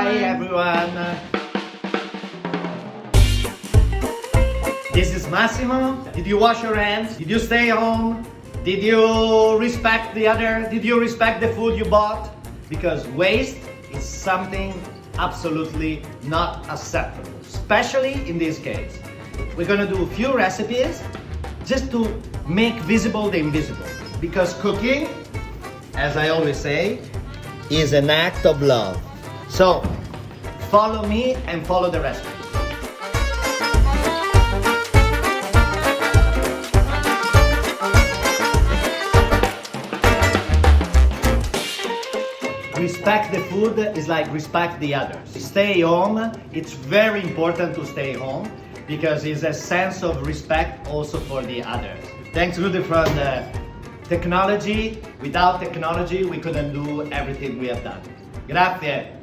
Hi everyone. This is Massimo. Did you wash your hands? Did you stay home? Did you respect the other? Did you respect the food you bought? Because waste is something absolutely not acceptable, especially in this case. We're gonna do a few recipes just to make visible the invisible. Because cooking, as I always say, is an act of love. So, follow me and follow the recipe. Respect the food is like respect the others. Stay home. It's very important to stay home because it's a sense of respect also for the others. Thanks, Rudy, for the technology. Without technology, we couldn't do everything we have done. Grazie.